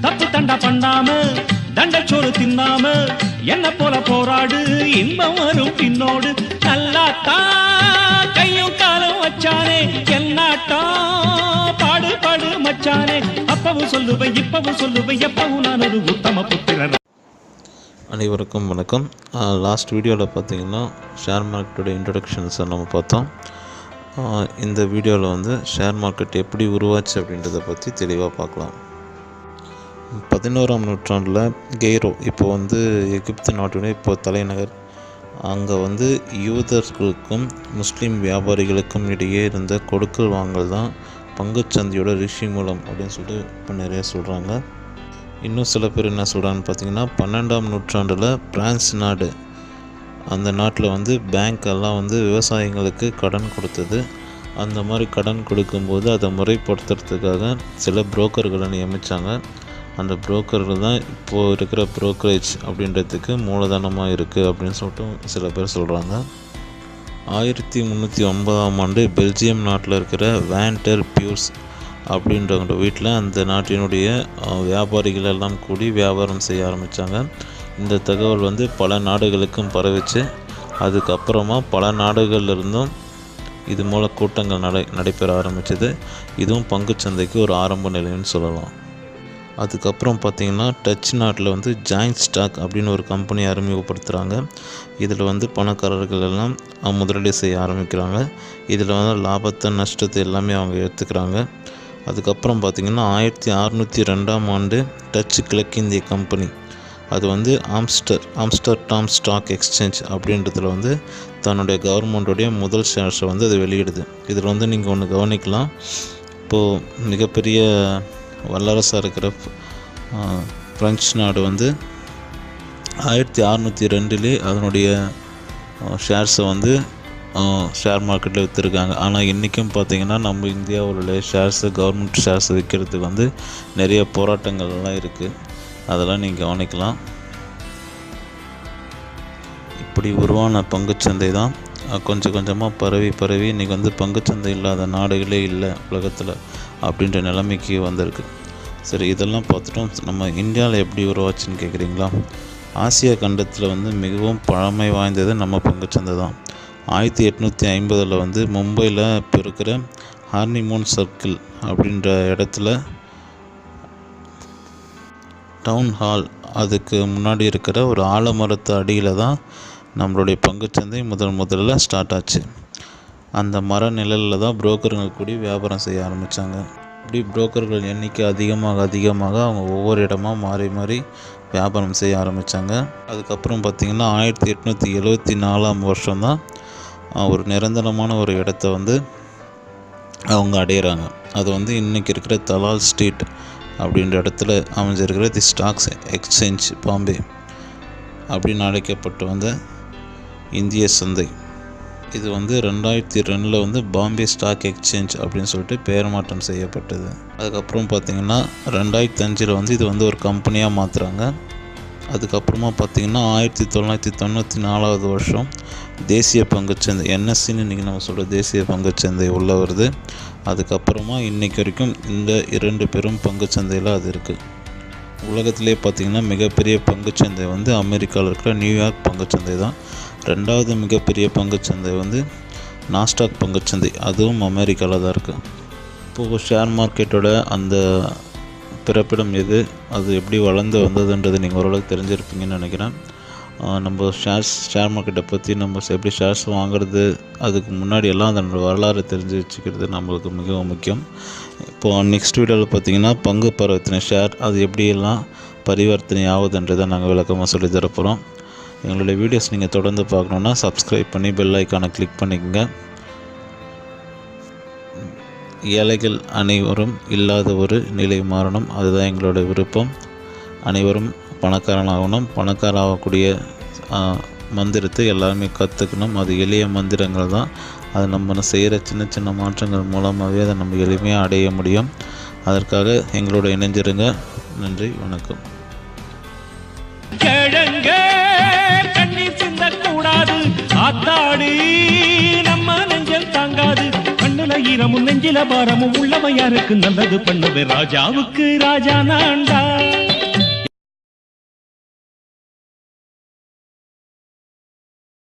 தப்பு தண்டா பண்ணாம தண்டச்சோறு தின்னாம என்ன போல போராடு இன்பம் வரும் பின்னோடு நல்லாத்தா கையும் காலம் வச்சானே என்னாட்டா பாடு பாடு மச்சானே அப்பவும் சொல்லுவேன் இப்பவும் சொல்லுவேன் எப்பவும் நான் ஒரு உத்தம புத்திரன். அனைவருக்கும் வணக்கம். லாஸ்ட் வீடியோவில் பார்த்தீங்கன்னா ஷேர் மார்க்கெட்டோட இன்ட்ரடக்ஷன்ஸை நம்ம பார்த்தோம். இந்த வீடியோவில் வந்து ஷேர் மார்க்கெட் எப்படி உருவாச்சு அப்படின்றத பற்றி தெளிவாக பார்க்கலாம். 11ஆம் நூற்றாண்டில் கெய்ரோ இப்போ வந்து எகிப்து நாட்டுடைய இப்போ தலைநகர், அங்கே வந்து யூதர்களுக்கும் முஸ்லீம் வியாபாரிகளுக்கும் இடையே இருந்த கொடுக்கல் வாங்கல் தான் பங்குச்சந்தையோட ரிஷி மூலம் அப்படின்னு சொல்லிட்டு இப்போ நிறைய சொல்கிறாங்க. இன்னும் சில பேர் என்ன சொல்கிறான்னு பார்த்தீங்கன்னா 12ஆம் நூற்றாண்டில் பிரான்ஸ் நாடு, அந்த நாட்டில் வந்து பேங்க்கெல்லாம் வந்து விவசாயிங்களுக்கு கடன் கொடுத்தது. அந்த மாதிரி கடன் கொடுக்கும்போது அதை முறைப்படுத்துறதுக்காக சில புரோக்கர்களை நியமித்தாங்க. அந்த புரோக்கர்கள் தான் இப்போது இருக்கிற புரோக்கரேஜ் அப்படின்றதுக்கு மூலதனமாக இருக்குது அப்படின்னு சொல்லிட்டு சில பேர் சொல்கிறாங்க. 1309ஆம் ஆண்டு பெல்ஜியம் நாட்டில் இருக்கிற வேண்டர் பியூர்ஸ் அப்படின்றவங்க வீட்டில் அந்த நாட்டினுடைய வியாபாரிகள் எல்லாம் கூடி வியாபாரம் செய்ய ஆரம்பித்தாங்க. இந்த தகவல் வந்து பல நாடுகளுக்கும் பரவிச்சு. அதுக்கப்புறமா பல நாடுகள்லேருந்தும் இது மூல கூட்டங்கள் நடைபெற ஆரம்பிச்சது. இதுவும் பங்குச்சந்தைக்கு ஒரு ஆரம்ப நிலைன்னு சொல்லலாம். அதுக்கப்புறம் பார்த்திங்கன்னா டச் நாட்டில் வந்து ஜாயிண்ட் ஸ்டாக் அப்படின்னு ஒரு கம்பெனி அறிமுகப்படுத்துகிறாங்க. இதில் வந்து பணக்காரர்கள் எல்லாம் முதலீடு செய்ய ஆரம்பிக்கிறாங்க. இதில் வந்து லாபத்தை நஷ்டத்தை எல்லாமே அவங்க எடுத்துக்கிறாங்க. அதுக்கப்புறம் பார்த்திங்கன்னா 1602ஆம் ஆண்டு டச் கிழக்கிந்திய கம்பெனி, அது வந்து ஆம்ஸ்டர்டாம் ஸ்டாக் எக்ஸ்சேஞ்ச் அப்படின்றதுல வந்து தன்னுடைய கவர்மெண்ட்டுடைய முதல் ஷேர்ஸை வந்து அது வெளியிடுது. இதில் வந்து நீங்கள் ஒன்று கவனிக்கலாம். இப்போது மிகப்பெரிய வல்லரசாக இருக்கிற பிரெஞ்சு நாடு வந்து 1602 அதனுடைய ஷேர்ஸை வந்து ஷேர் மார்க்கெட்டில் விற்றுருக்காங்க. ஆனால் இன்றைக்கும் பார்த்திங்கன்னா நம்ம இந்தியாவுடைய ஷேர்ஸு, கவர்மெண்ட் ஷேர்ஸை விற்கிறதுக்கு வந்து நிறைய போராட்டங்கள்லாம் இருக்குது. அதெல்லாம் நீங்கள் கவனிக்கலாம். இப்படி உருவான பங்குச்சந்தை தான் கொஞ்சம் கொஞ்சமாக பரவி இன்றைக்கி வந்து பங்குச்சந்தை இல்லாத நாடுகளே இல்லை உலகத்தில் அப்படின்ற நிலைமைக்கு வந்திருக்கு. சரி, இதெல்லாம் பார்த்துட்டோம். நம்ம இந்தியாவில் எப்படி உருவாச்சுன்னு கேட்குறீங்களா? ஆசியா கண்டத்தில் வந்து மிகவும் பழமை வாய்ந்தது நம்ம பங்குச்சந்தை தான். 1850 வந்து மும்பையில் இப்போ இருக்கிற ஹார்னிமூன் சர்க்கிள் அப்படின்ற இடத்துல டவுன் ஹால், அதுக்கு முன்னாடி இருக்கிற ஒரு ஆலமரத்து அடியில் தான் நம்மளுடைய பங்குச்சந்தை முதல்ல ஸ்டார்ட் ஆச்சு. அந்த மர நிழலில் தான் புரோக்கர்கள் கூடி வியாபாரம் செய்ய ஆரம்பித்தாங்க. இப்படி புரோக்கர்கள் எண்ணிக்கை அதிகமாக அவங்க ஒவ்வொரு இடமா மாறி வியாபாரம் செய்ய ஆரம்பித்தாங்க. அதுக்கப்புறம் பார்த்திங்கன்னா 1874ஆம் வருஷம் தான் ஒரு நிரந்தரமான ஒரு இடத்த வந்து அவங்க அடையிறாங்க. அது வந்து இன்றைக்கி இருக்கிற தலால் ஸ்ட்ரீட் அப்படின்ற இடத்துல அமைஞ்சிருக்கிற தி ஸ்டாக்ஸ் எக்ஸ்சேஞ்ச் பாம்பே அப்படின்னு அழைக்கப்பட்டு வந்த இந்திய சந்தை. இது வந்து 2002 வந்து பாம்பே ஸ்டாக் எக்ஸ்சேஞ்ச் அப்படின்னு சொல்லிட்டு பெயர் மாற்றம் செய்யப்பட்டது. அதுக்கப்புறம் பார்த்திங்கன்னா 2005 வந்து இது வந்து ஒரு கம்பெனியாக மாற்றுறாங்க. அதுக்கப்புறமா பார்த்திங்கன்னா 1994 வருஷம் தேசிய பங்குச்சந்தை என்எஸ்சின்னு இன்றைக்கி நம்ம சொல்கிற தேசிய பங்குச்சந்தை உள்ள வருது. அதுக்கப்புறமா இன்றைக்கு வரைக்கும் இந்த 2 பெரும் பங்குச்சந்தையில் அது இருக்குது. உலகத்திலே பார்த்திங்கன்னா மிகப்பெரிய பங்குச்சந்தை வந்து அமெரிக்காவில் இருக்கிற நியூயார்க் பங்குச்சந்தை தான். 2வது மிகப்பெரிய பங்குச்சந்தை வந்து நாஸ்டாக் பங்குச்சந்தை, அதுவும் அமெரிக்காவில் தான் இருக்குது. இப்போது ஷேர் மார்க்கெட்டோட அந்த பிறப்பிடம் எது, அது எப்படி வளர்ந்து வந்ததுன்றது நீங்கள் ஓரளவுக்கு தெரிஞ்சிருப்பீங்கன்னு நினைக்கிறேன். நம்ம ஷேர் மார்க்கெட்டை பற்றி நம்ம எப்படி ஷேர்ஸ் வாங்குறது, அதுக்கு முன்னாடி எல்லாம் அதனோட வரலாறு தெரிஞ்சு வச்சுக்கிறது நம்மளுக்கு மிகவும் முக்கியம். இப்போது நெக்ஸ்ட் வீடியோவில் பார்த்திங்கன்னா பங்கு பரிவர்த்தனை ஷேர் அது எப்படியெல்லாம் பரிவர்த்தனை ஆகுதுன்றதை நாங்கள் விளக்கமாக சொல்லி தரப்போகிறோம். எங்களுடைய வீடியோஸ் நீங்கள் தொடர்ந்து பார்க்கணுன்னா சப்ஸ்கிரைப் பண்ணி பெல் ஐக்கானை கிளிக் பண்ணிக்கோங்க. ஏழைகள் அனைவரும் இல்லாத ஒரு நிலை மாறணும், அதுதான் எங்களோட விருப்பம். அனைவரும் பணக்காரனாகணும். பணக்காராகக்கூடிய மந்திரத்தை எல்லாருமே கற்றுக்கணும். அது எளிய மந்திரங்கள் தான். அது நம்ம செய்கிற சின்ன மாற்றங்கள் மூலமாகவே அதை நம்ம எளிமையாக அடைய முடியும். அதற்காக எங்களோட இணைஞ்சிருங்க. நன்றி, வணக்கம். ஆத்தாடி நம்ம நெஞ்சல் தாங்காது, கண்ணுல ஈரமும் நெஞ்சில பாரமும் உள்ளவன் யாருக்கு நல்லது பண்ணுவேன் ராஜாவுக்கு ராஜா நான்டா